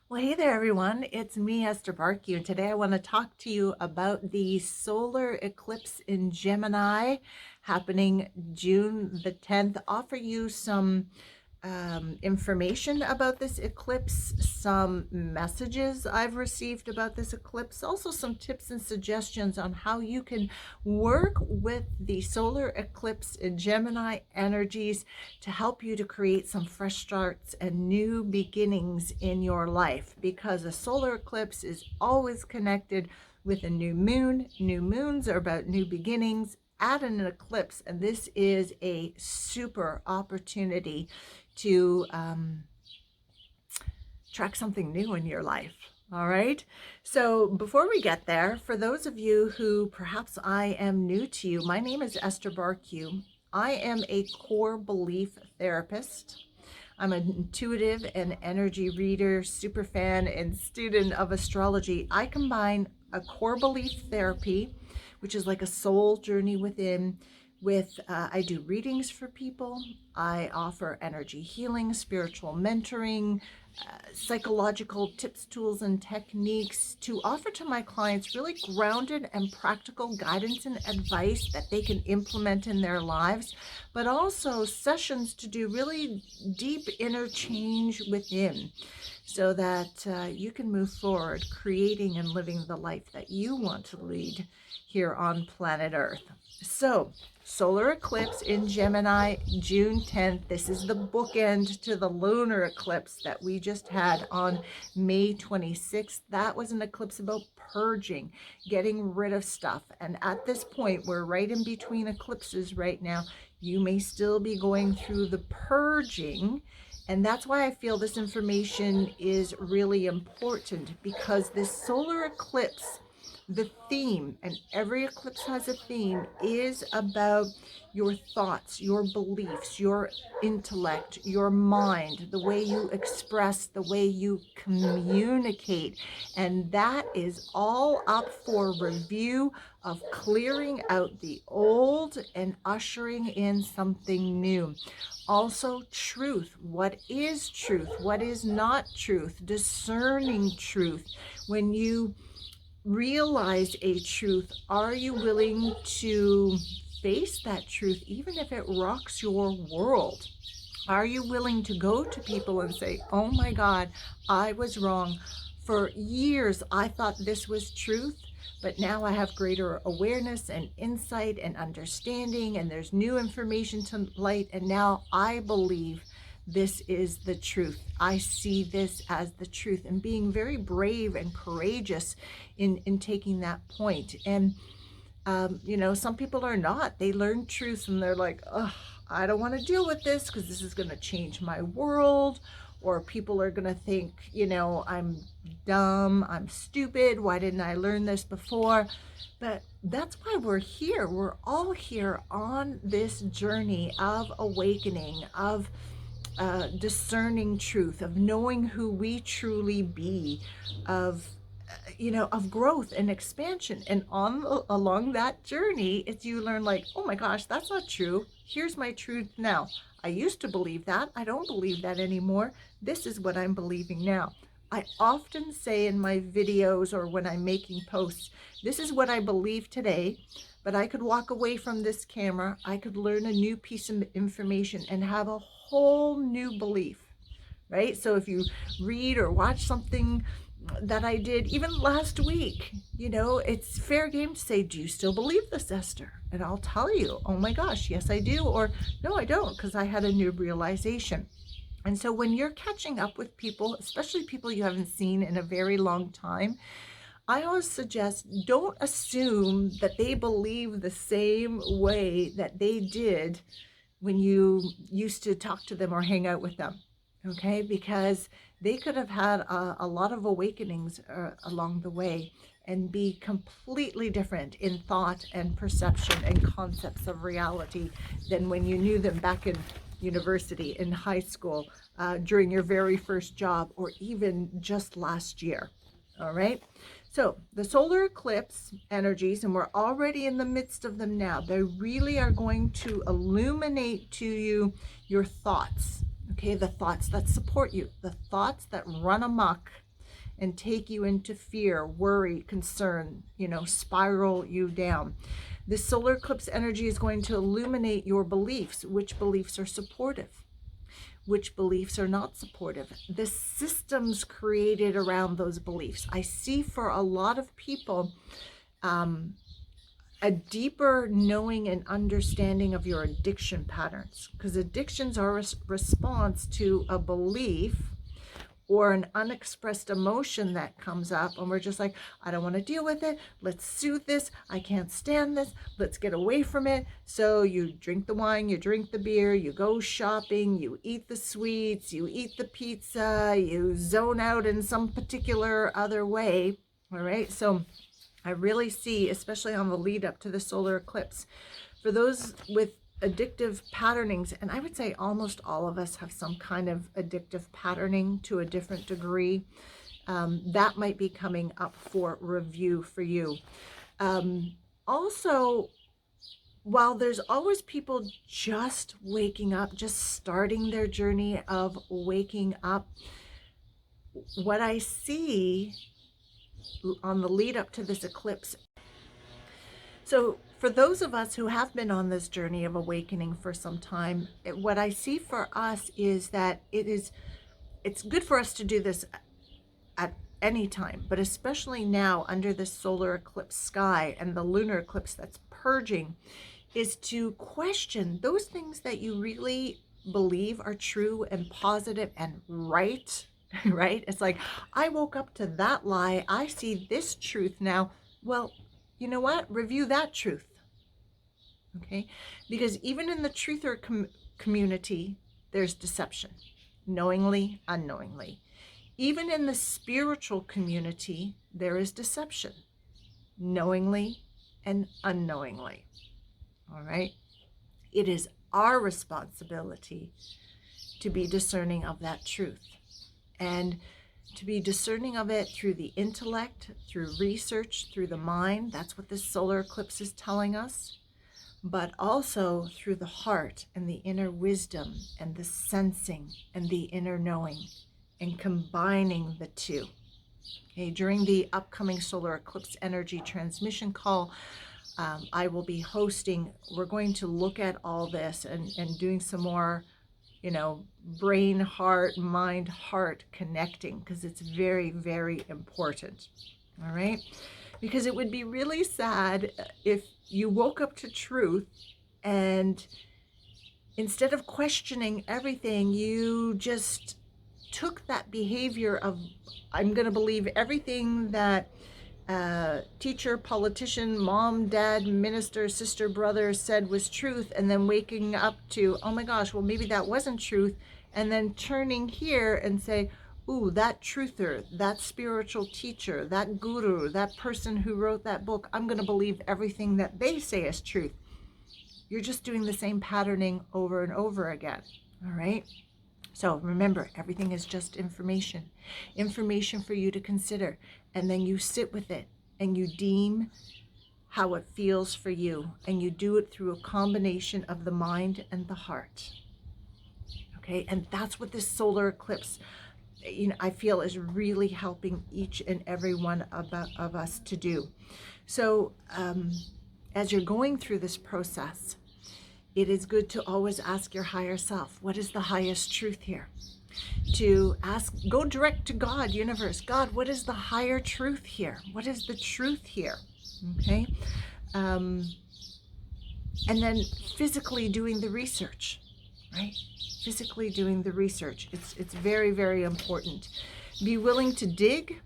Well, hey there, everyone. It's me, Esther Bartkiw, and today I want to talk to you about the solar eclipse in Gemini happening June the 10th. Offer you some information about this eclipse, some messages I've received about this eclipse, also some tips and suggestions on how you can work with the solar eclipse in Gemini energies to help you to create some fresh starts and new beginnings in your life, because a solar eclipse is always connected with a new moon. New moons are about new beginnings. Add an eclipse, and this is a super opportunity to track something new in your life. All right. So before we get there, for those of you who perhaps I am new to you, my name is Esther Bartkiw. I am a core belief therapist. I'm an intuitive and energy reader, super fan, and student of astrology. I combine a core belief therapy, which is like a soul journey within, with I do readings for people. I offer energy healing, spiritual mentoring, psychological tips, tools, and techniques to offer to my clients really grounded and practical guidance and advice that they can implement in their lives, but also sessions to do really deep inner change within so that you can move forward creating and living the life that you want to lead here on planet Earth. So, solar eclipse in Gemini, June 10th. This is the bookend to the lunar eclipse that we just had on May 26th. That was an eclipse about purging, getting rid of stuff. And at this point, we're right in between eclipses right now. You may still be going through the purging. And that's why I feel this information is really important, because this solar eclipse, the theme, and every eclipse has a theme, is about your thoughts, your beliefs, your intellect, your mind, the way you express, the way you communicate. And that is all up for review of clearing out the old and ushering in something new. Also, truth. What is truth? What is not truth? Discerning truth. When you realize a truth, are you willing to face that truth even if it rocks your world? Are you willing to go to people and say, oh my God, I was wrong. For years I thought this was truth, but now I have greater awareness and insight and understanding, and there's new information to light, and now I believe this is the truth. I see this as the truth, and being very brave and courageous in taking that point. And some people are not. They learn truths and they're like, oh, I don't want to deal with this because this is going to change my world. Or people are going to think, I'm dumb, I'm stupid. Why didn't I learn this before? But that's why we're here. We're all here on this journey of awakening, of discerning truth, of knowing who we truly be, of growth and expansion. And along that journey, it's you learn like, oh my gosh, that's not true. Here's my truth now. I used to believe that. I don't believe that anymore. This is what I'm believing now. I often say in my videos or when I'm making posts, this is what I believe today, but I could walk away from this camera. I could learn a new piece of information and have a whole new belief, right? So if you read or watch something that I did even last week, it's fair game to say, do you still believe this, Esther? And I'll tell you, oh my gosh, yes, I do. Or no, I don't, because I had a new realization. And so when you're catching up with people, especially people you haven't seen in a very long time, I always suggest don't assume that they believe the same way that they did when you used to talk to them or hang out with them, okay? Because they could have had a lot of awakenings along the way and be completely different in thought and perception and concepts of reality than when you knew them back in university, in high school, during your very first job, or even just last year. All right. So the solar eclipse energies, and we're already in the midst of them now, they really are going to illuminate to you your thoughts. Okay, the thoughts that support you, the thoughts that run amok, and take you into fear, worry, concern, spiral you down. This solar eclipse energy is going to illuminate your beliefs, which beliefs are supportive, which beliefs are not supportive, the systems created around those beliefs. I see for a lot of people a deeper knowing and understanding of your addiction patterns, because addictions are a response to a belief or an unexpressed emotion that comes up, and we're just like, I don't want to deal with it, let's soothe this, I can't stand this, let's get away from it. So you drink the wine, you drink the beer, you go shopping, you eat the sweets, you eat the pizza, you zone out in some particular other way. All right, so I really see, especially on the lead up to the solar eclipse, for those with addictive patternings, and I would say almost all of us have some kind of addictive patterning to a different degree, that might be coming up for review for you. Also, while there's always people just waking up, just starting their journey of waking up, what I see on the lead up to this eclipse. So for those of us who have been on this journey of awakening for some time, what I see for us is that it's good for us to do this at any time, but especially now under this solar eclipse sky and the lunar eclipse that's purging, is to question those things that you really believe are true and positive and right. Right? It's like, I woke up to that lie, I see this truth now. Well, you know what? Review that truth. Okay? Because even in the truther community, there's deception, knowingly, unknowingly. Even in the spiritual community, there is deception, knowingly and unknowingly. All right? It is our responsibility to be discerning of that truth, and to be discerning of it through the intellect, through research, through the mind. That's what this solar eclipse is telling us. But also through the heart and the inner wisdom and the sensing and the inner knowing, and combining the two. Okay, during the upcoming solar eclipse energy transmission call, I will be hosting, we're going to look at all this and doing some more brain, heart, mind, heart connecting, because it's very, very important. All right? Because it would be really sad if you woke up to truth and instead of questioning everything, you just took that behavior of, I'm going to believe everything that teacher, politician, mom, dad, minister, sister, brother said was truth, and then waking up to, oh my gosh, well, maybe that wasn't truth, and then turning here and say, ooh, that truther, that spiritual teacher, that guru, that person who wrote that book, I'm going to believe everything that they say is truth. You're just doing the same patterning over and over again. All right? So remember, everything is just information for you to consider. And then you sit with it and you deem how it feels for you. And you do it through a combination of the mind and the heart. Okay, and that's what this solar eclipse, I feel is really helping each and every one of us to do. So as you're going through this process, it is good to always ask your higher self, what is the highest truth here? To ask, go direct to God, universe. God, what is the higher truth here? What is the truth here? Okay. And then physically doing the research, right? Physically doing the research. It's very, very important. Be willing to dig.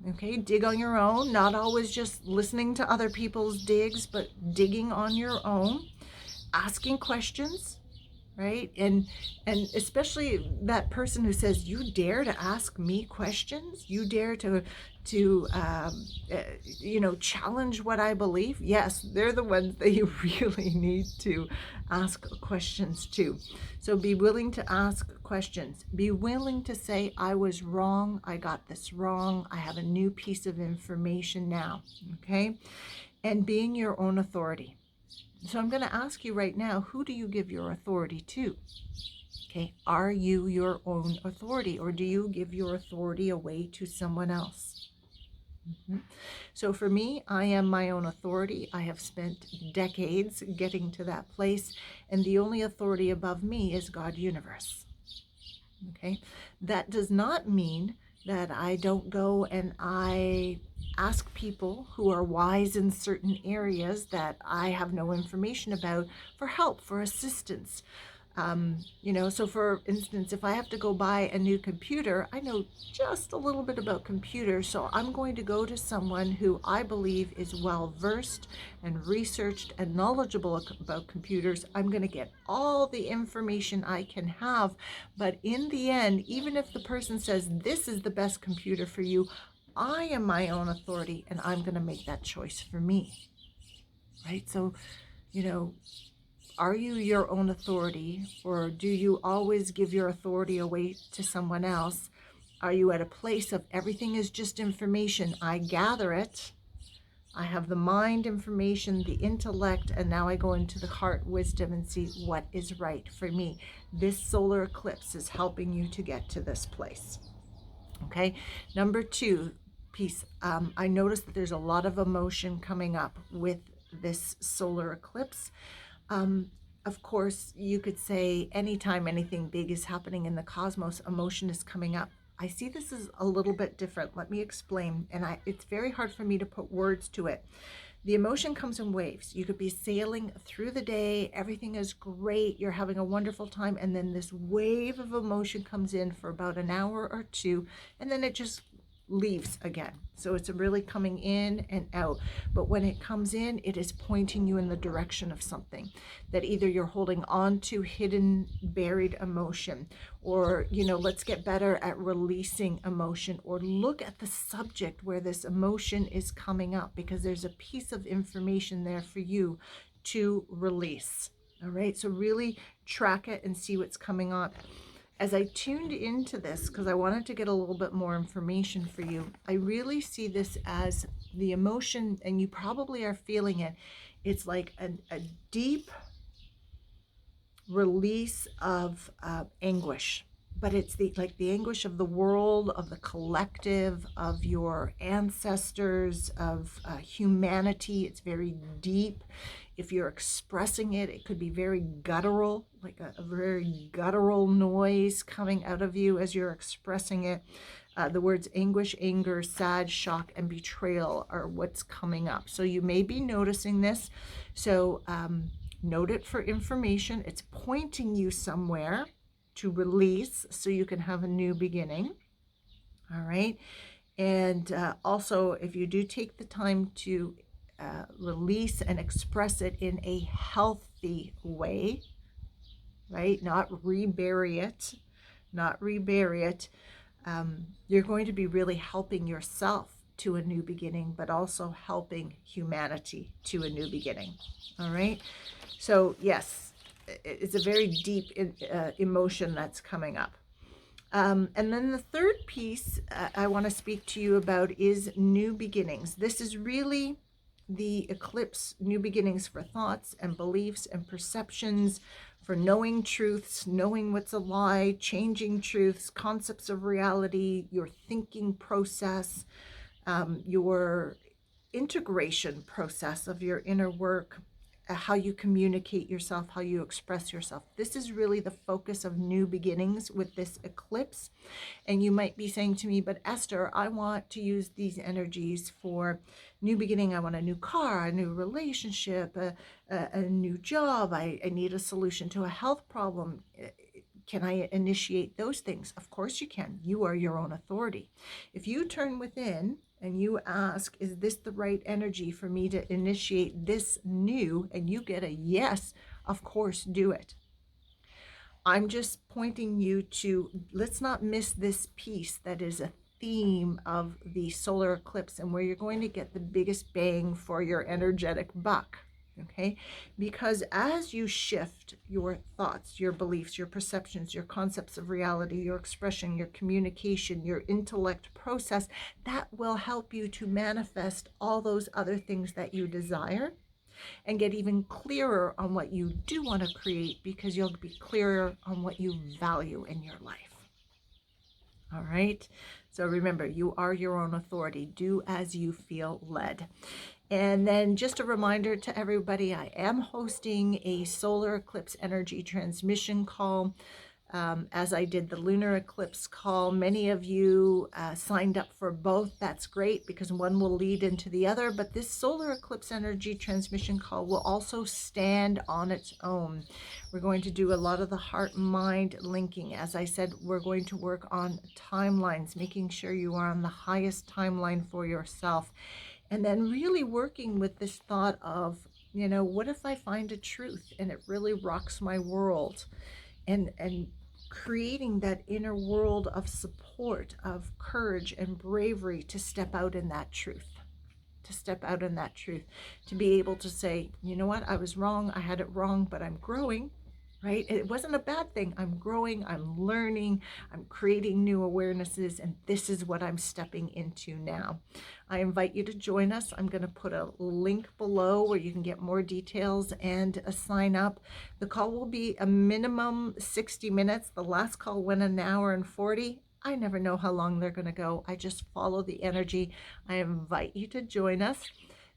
Okay, dig on your own, not always just listening to other people's digs, but digging on your own. Asking questions, right? And especially that person who says, you dare to ask me questions? You dare to challenge what I believe? Yes, they're the ones that you really need to ask questions to. So be willing to ask questions. Be willing to say, I was wrong. I got this wrong. I have a new piece of information now. Okay? And being your own authority. So I'm going to ask you right now, who do you give your authority to? Okay, are you your own authority, or do you give your authority away to someone else? So for me, I am my own authority. I have spent decades getting to that place, and the only authority above me is God Universe. Okay, that does not mean that I don't go and I ask people who are wise in certain areas that I have no information about for help, for assistance. So for instance, if I have to go buy a new computer, I know just a little bit about computers, so I'm going to go to someone who I believe is well versed and researched and knowledgeable about computers. I'm going to get all the information I can have, but in the end, even if the person says this is the best computer for you, I am my own authority and I'm going to make that choice for me, right? So, are you your own authority, or do you always give your authority away to someone else? Are you at a place of everything is just information? I gather it. I have the mind information, the intellect, and now I go into the heart wisdom and see what is right for me. This solar eclipse is helping you to get to this place. Okay. Number 2 piece, I noticed that there's a lot of emotion coming up with this solar eclipse. Of course, you could say anytime anything big is happening in the cosmos, emotion is coming up. I see this as a little bit different. Let me explain. And it's very hard for me to put words to it. The emotion comes in waves. You could be sailing through the day, everything is great, you're having a wonderful time, and then this wave of emotion comes in for about an hour or two, and then it just leaves again. So it's really coming in and out. But when it comes in, it is pointing you in the direction of something that either you're holding on to, hidden, buried emotion, or, let's get better at releasing emotion, or look at the subject where this emotion is coming up, because there's a piece of information there for you to release. All right. So really track it and see what's coming on. As I tuned into this, because I wanted to get a little bit more information for you, I really see this as the emotion, and you probably are feeling it. It's like a deep release of anguish, but it's the anguish of the world, of the collective, of your ancestors, of humanity. It's very deep. If you're expressing it, it could be very guttural, like a very guttural noise coming out of you as you're expressing it. The words anguish, anger, sad, shock, and betrayal are what's coming up. So you may be noticing this. So note it for information. It's pointing you somewhere to release so you can have a new beginning. All right. And also, if you do take the time to release and express it in a healthy way, right? Not rebury it, you're going to be really helping yourself to a new beginning, but also helping humanity to a new beginning. All right. So yes, it's a very deep emotion that's coming up. And then the third piece I want to speak to you about is new beginnings. This is really the eclipse, new beginnings for thoughts and beliefs and perceptions, for knowing truths, knowing what's a lie, changing truths, concepts of reality, your thinking process, your integration process of your inner work, how you communicate yourself, how you express yourself. This is really the focus of new beginnings with this eclipse. And you might be saying to me, but Esther, I want to use these energies for new beginning. I want a new car, a new relationship, a new job. I need a solution to a health problem. Can I initiate those things? Of course you can. You are your own authority. If you turn within and you ask, is this the right energy for me to initiate this new, and you get a yes, of course, do it. I'm just pointing you to, let's not miss this piece that is a theme of the solar eclipse and where you're going to get the biggest bang for your energetic buck. Okay, because as you shift your thoughts, your beliefs, your perceptions, your concepts of reality, your expression, your communication, your intellect process, that will help you to manifest all those other things that you desire. and get even clearer on what you do want to create, because you'll be clearer on what you value in your life. All right. So remember, you are your own authority. Do as you feel led. And then just a reminder to everybody, I am hosting a solar eclipse energy transmission call. As I did the lunar eclipse call, many of you signed up for both. That's great, because one will lead into the other, but this solar eclipse energy transmission call will also stand on its own. We're going to do a lot of the heart-mind linking. As I said, we're going to work on timelines, making sure you are on the highest timeline for yourself, and then really working with this thought of, what if I find a truth and it really rocks my world? And creating that inner world of support, of courage and bravery to step out in that truth, to be able to say, you know what, I was wrong, I had it wrong, but I'm growing, right? It wasn't a bad thing. I'm growing, I'm learning, I'm creating new awarenesses, and this is what I'm stepping into now. I invite you to join us. I'm going to put a link below where you can get more details and sign up. The call will be a minimum 60 minutes. The last call went an hour and 40. I never know how long they're going to go. I just follow the energy. I invite you to join us.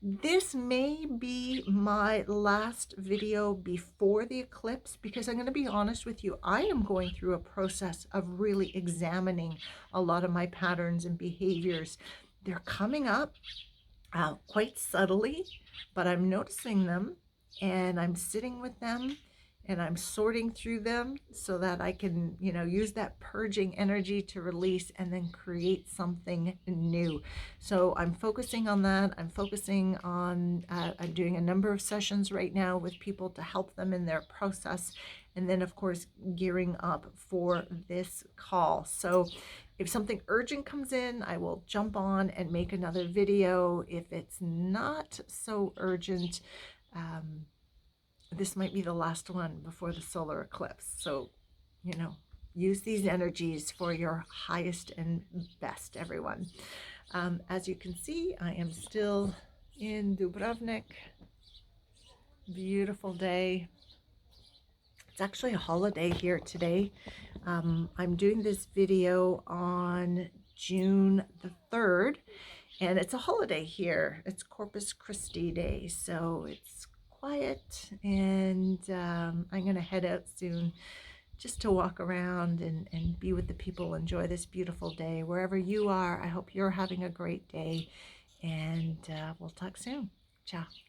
This may be my last video before the eclipse, because I'm going to be honest with you, I am going through a process of really examining a lot of my patterns and behaviors. They're coming up quite subtly, but I'm noticing them, and I'm sitting with them, and I'm sorting through them so that I can, use that purging energy to release and then create something new. So I'm focusing on that. I'm focusing on, I'm doing a number of sessions right now with people to help them in their process. And then, of course, gearing up for this call. So if something urgent comes in, I will jump on and make another video. If it's not so urgent, this might be the last one before the solar eclipse. So, use these energies for your highest and best, everyone. As you can see, I am still in Dubrovnik. Beautiful day. It's actually a holiday here today. I'm doing this video on June the 3rd, and it's a holiday here. It's Corpus Christi Day, so it's quiet, and I'm going to head out soon just to walk around and be with the people, enjoy this beautiful day. Wherever you are, I hope you're having a great day, and we'll talk soon. Ciao.